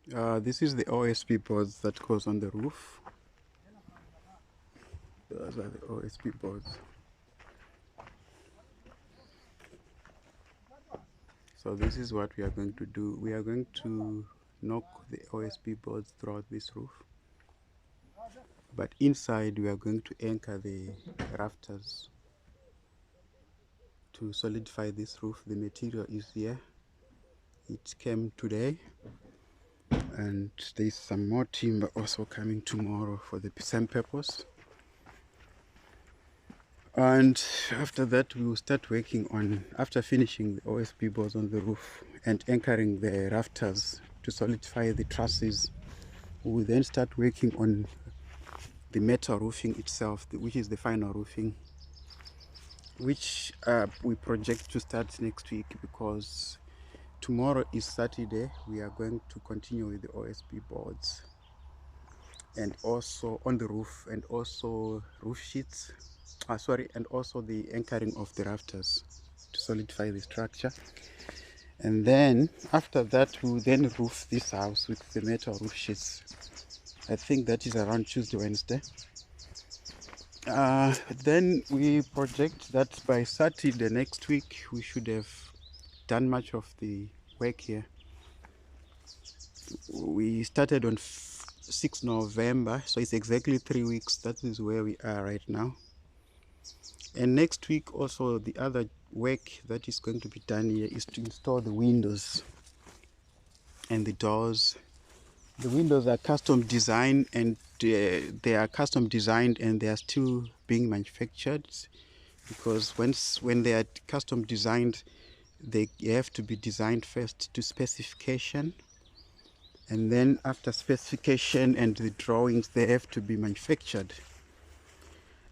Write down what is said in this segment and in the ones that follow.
This is the OSP boards that goes on the roof. Those are the OSP boards. So this is what we are going to do. We are going to knock the OSP boards throughout this roof. But inside we are going to anchor the rafters to solidify this roof. The material is here. It came today. And there's some more timber also coming tomorrow for the same purpose. And after that we will start working on, after finishing the OSP boards on the roof and anchoring the rafters to solidify the trusses, we will then start working on the metal roofing itself, which is the final roofing, which we project to start next week, because tomorrow is Saturday. We are going to continue with the OSP boards and also on the roof, and also roof sheets, and also the anchoring of the rafters to solidify the structure. And then after that we will then roof this house with the metal roof sheets. I think that is around Tuesday, Wednesday. Then we project that by Saturday next week we should have done much of the work here. We started on 6 November, so it's exactly 3 weeks. That is where we are right now. And next week also, the other work that is going to be done here is to install the windows and the doors. The windows are custom designed, and they are custom designed and they are still being manufactured, because when they are custom designed, they have to be designed first to specification, and then after specification and the drawings, they have to be manufactured.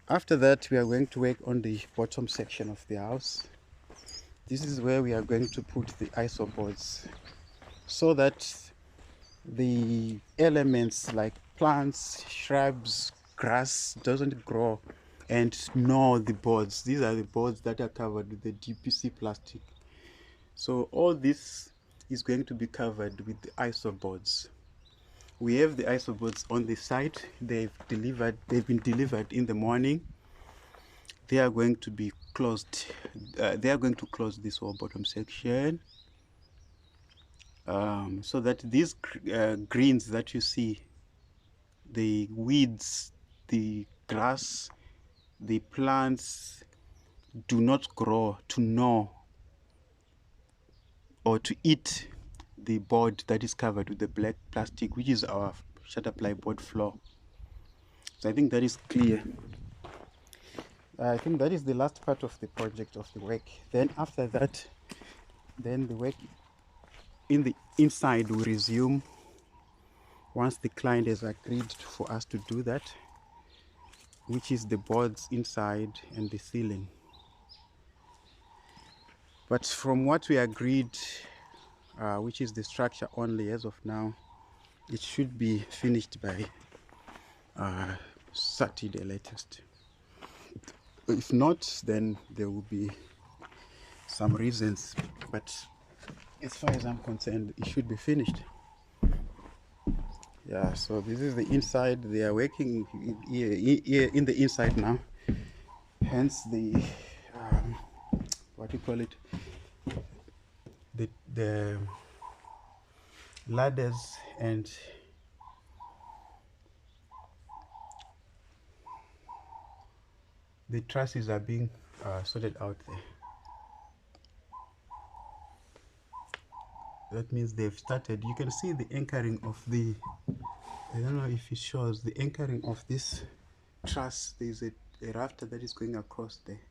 After that we are going to work on the bottom section of the house. This is where we are going to put the ISO boards, so that the elements like plants, shrubs, grass doesn't grow and gnaw the boards. These are the boards that are covered with the DPC plastic. So all this is going to be covered with the ISO boards. We have the ISO boards on the site. They've been delivered in the morning. They are going to be closed. They are going to close this whole bottom section, so that these greens that you see, the weeds, the grass, the plants, do not grow to gnaw or to eat the board that is covered with the black plastic, which is our shutter ply board floor. So I think that is clear. I think that is the last part of the project, of the work. Then after that, then the work in the inside will resume once the client has agreed for us to do that, which is the boards inside and the ceiling. But from what we agreed, which is the structure only as of now, it should be finished by Saturday latest. If not, then there will be some reasons, but as far as I'm concerned, it should be finished. Yeah, so this is the inside. They are working here in the inside now, hence the what do you call it, the ladders and the trusses are being sorted out there. That means they've started. You can see the anchoring of the, I don't know if it shows the anchoring of this truss. There's a rafter that is going across there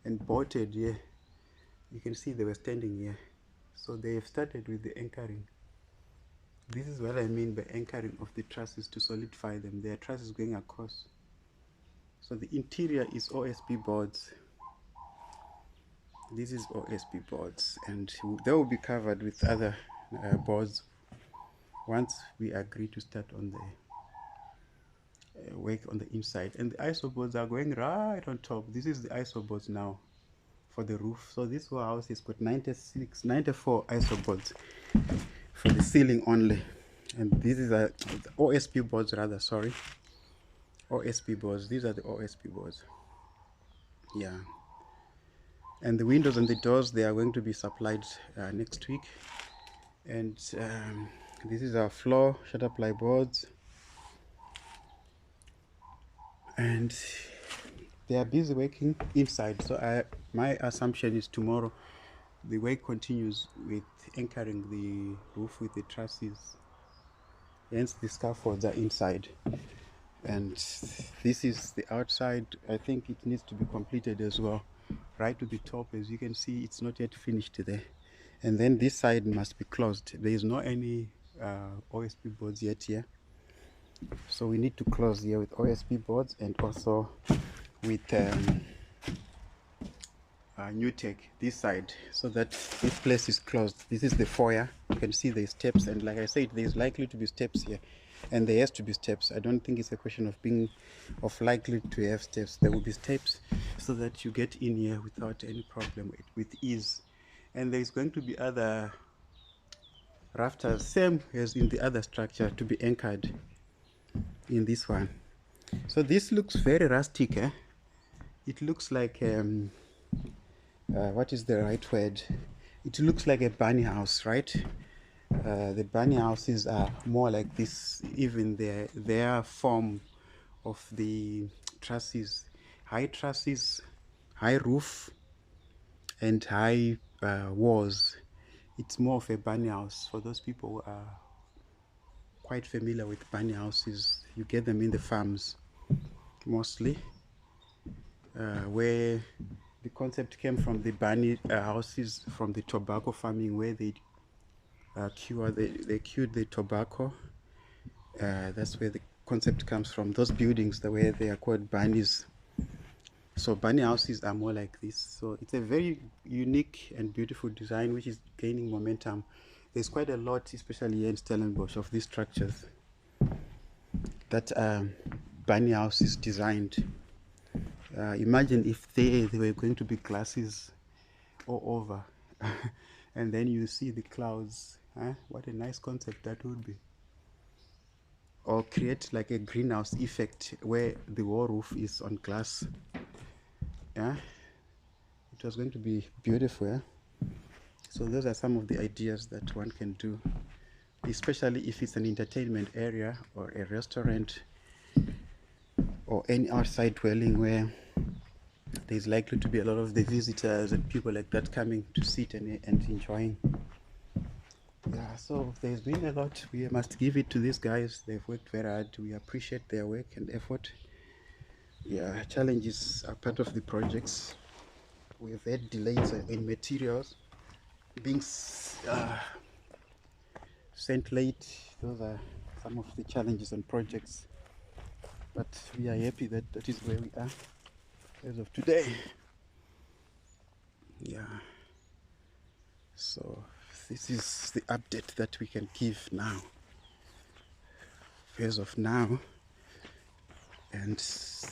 and bolted here. You can see they were standing here, so they have started with the anchoring. This is what I mean by anchoring of the trusses, to solidify them. There are trusses going across. So the interior is OSP boards. This is OSP boards, and they will be covered with other boards once we agree to start on the work on the inside. And the ISO boards are going right on top. This is the ISO boards now for the roof. So this whole house has got 94 ISO boards for the ceiling only. And this is a OSP boards, rather, sorry, OSP boards. These are the OSP boards. Yeah. And the windows and the doors, they are going to be supplied next week. And this is our floor shutter ply boards, and they are busy working inside. So my assumption is tomorrow the work continues with anchoring the roof with the trusses, hence the scaffolds are inside. And this is the outside. I think it needs to be completed as well, right to the top. As you can see, it's not yet finished there. And then this side must be closed. There is no any OSP boards yet here, so we need to close here with OSP boards and also with Nutec this side, so that this place is closed. This is the foyer. You can see there's steps, and like I said, there's likely to be steps here, and there has to be steps. I don't think it's a question of likely to have steps. There will be steps so that you get in here without any problem, with ease. And there's going to be other rafters, same as in the other structure, to be anchored in this one. So this looks very rustic, eh? It looks like what is the right word? It looks like a bunny house, right? The bunny houses are more like this, even their form of the trusses, high trusses, high roof, and high walls. It's more of a bunny house. For those people who are quite familiar with bunny houses, you get them in the farms mostly, where the concept came from the bunny houses from the tobacco farming, where they cured the tobacco. That's where the concept comes from. Those buildings, the way they are called bunnies. So bunny houses are more like this. So it's a very unique and beautiful design which is gaining momentum. There's quite a lot, especially here in Stellenbosch, of these structures that bunny house is designed. Imagine if they were going to be glasses all over and then you see the clouds. What a nice concept that would be. Or create like a greenhouse effect where the whole roof is on glass. Yeah, it was going to be beautiful. Yeah? So those are some of the ideas that one can do, especially if it's an entertainment area or a restaurant or any outside dwelling where there's likely to be a lot of the visitors and people like that coming to sit and enjoying. Yeah, so there's been a lot. We must give it to these guys. They've worked very hard. We appreciate their work and effort. Yeah, challenges are part of the projects. We've had delays in materials being sent late. Those are some of the challenges on projects, but we are happy that that is where we are as of today. Yeah, so this is the update that we can give now, as of now. And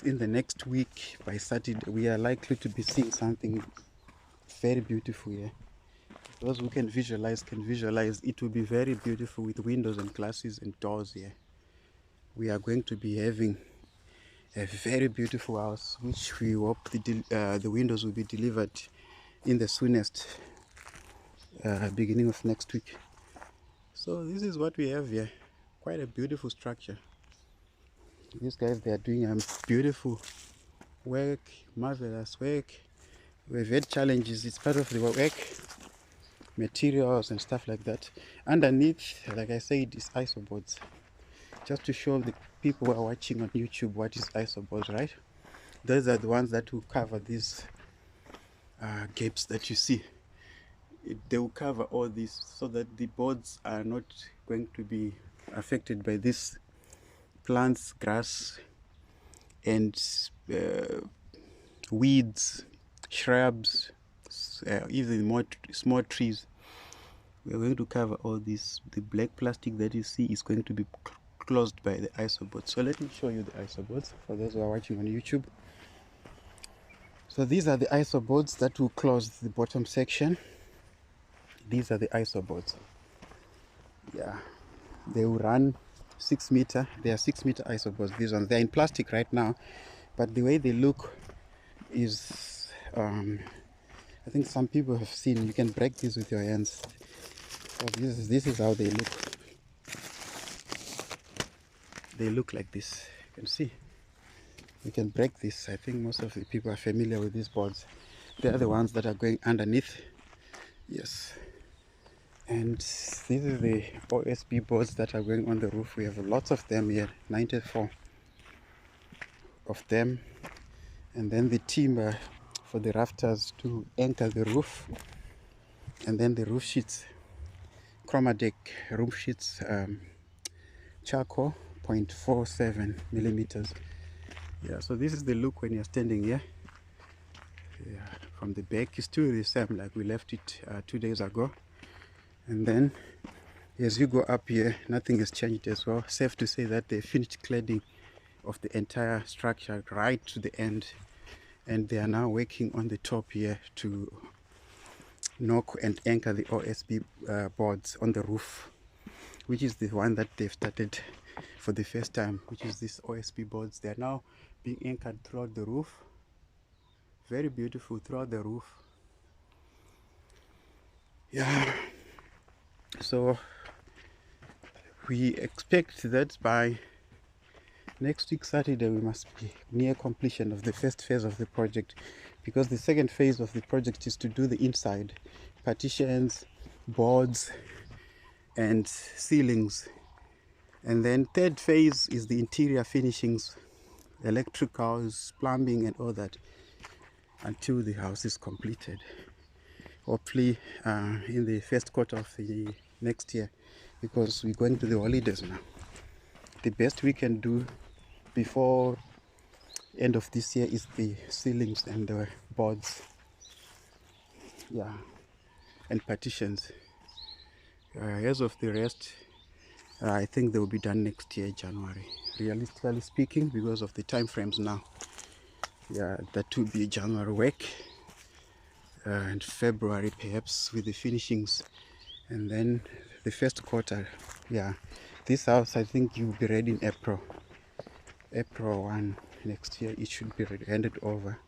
in the next week, by Saturday, we are likely to be seeing something very beautiful here. Those who can visualize. It will be very beautiful with windows and glasses and doors here. We are going to be having a very beautiful house, which we hope the windows will be delivered in the soonest, beginning of next week. So this is what we have here. Quite a beautiful structure. These guys, they are doing beautiful work, marvelous work. We've had challenges. It's part of the work, materials and stuff like that. Underneath, like I said, is isoboards, just to show the people who are watching on YouTube what is isoboards, right? Those are the ones that will cover these gaps that you see. They will cover all this so that the boards are not going to be affected by this plants, grass, and weeds, shrubs, even more small trees. We are going to cover all this. The black plastic that you see is going to be closed by the isoboards. So let me show you the isoboards for those who are watching on YouTube. So these are the isoboards that will close the bottom section. These are the isoboards. Yeah. They will run 6 meter. They are 6 meter isopods. These ones, they're in plastic right now, but the way they look is, I think some people have seen. You can break these with your hands. So this is how they look. They look like this. You can see. You can break this. I think most of the people are familiar with these boards. They are the ones that are going underneath. Yes. And these are the OSB boards that are going on the roof. We have lots of them here, 94 of them. And then the timber for the rafters to anchor the roof. And then the roof sheets, Chromadeck roof sheets, charcoal 0.47 millimeters. Yeah, so this is the look when you're standing here. Yeah, from the back it's still the same like we left it 2 days ago. And then as you go up here, nothing has changed as well. Safe to say that they finished cladding of the entire structure right to the end, and they are now working on the top here to knock and anchor the OSB boards on the roof, which is the one that they've started for the first time, which is this OSB boards. They are now being anchored throughout the roof. Very beautiful throughout the roof. Yeah, so we expect that by next week Saturday we must be near completion of the first phase of the project, because the second phase of the project is to do the inside partitions, boards and ceilings, and then third phase is the interior finishings, electricals, plumbing and all that, until the house is completed, hopefully in the first quarter of the next year, because we're going to the holidays now. The best we can do before end of this year is the ceilings and the boards, yeah, and partitions. As of the rest, I think they will be done next year, January, realistically speaking, because of the time frames now. Yeah, that will be January work, and February perhaps with the finishings, and then the first quarter. Yeah, this house I think you will be ready in April 1 next year. It should be handed over.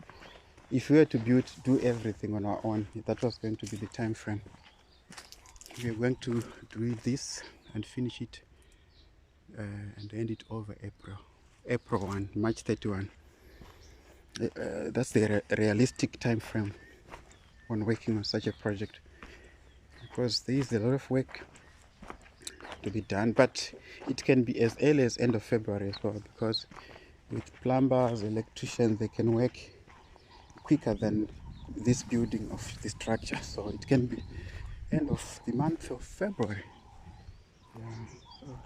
If we were to do everything on our own, that was going to be the time frame. We are going to do this and finish it and hand it over April 1, March 31. That's the realistic time frame when working on such a project, because there is a lot of work to be done, but it can be as early as end of February as well, because with plumbers, electricians, they can work quicker than this building of the structure, so it can be end of the month of February. Yeah, so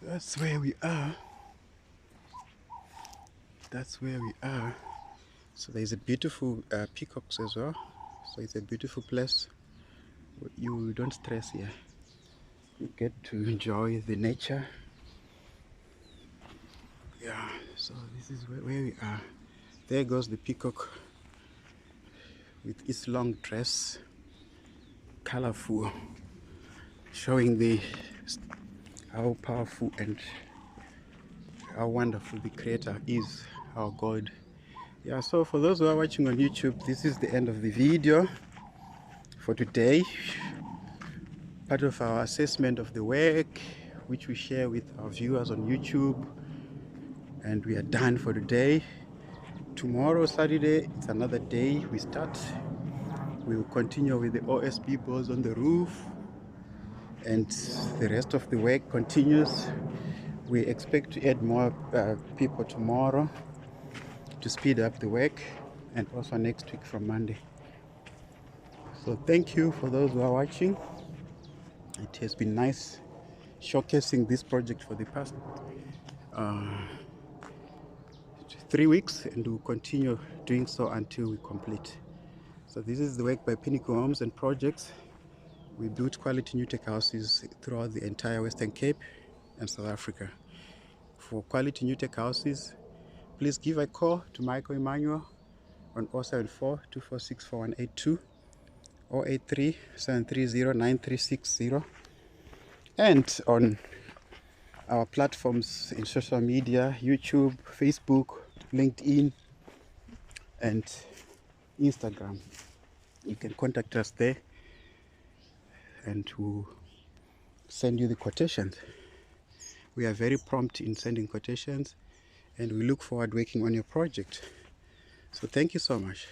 that's where we are. That's where we are. So there's a beautiful peacocks as well, so it's a beautiful place. You don't stress here, you get to enjoy the nature. Yeah, so this is where we are. There goes the peacock with its long dress, colorful, showing how powerful and how wonderful the creator is, our God. Yeah, so for those who are watching on YouTube, this is the end of the video for today. Part of our assessment of the work, which we share with our viewers on YouTube. And we are done for today. Tomorrow, Saturday, it's another day we start. We will continue with the OSB boards on the roof, and the rest of the work continues. We expect to add more people tomorrow to speed up the work, and also next week from Monday. So thank you for those who are watching. It has been nice showcasing this project for the past 3 weeks, and we'll continue doing so until we complete. So this is the work by Pinnacle Homes and Projects. We built quality Nutec houses throughout the entire Western Cape and South Africa. For quality Nutec houses, please give a call to Michael Emmanuel on 074 246 4182 or 83 730 9360. and on our platforms in social media, YouTube, Facebook, LinkedIn, and Instagram. You can contact us there and we'll send you the quotations. We are very prompt in sending quotations and we look forward working on your project. So thank you so much.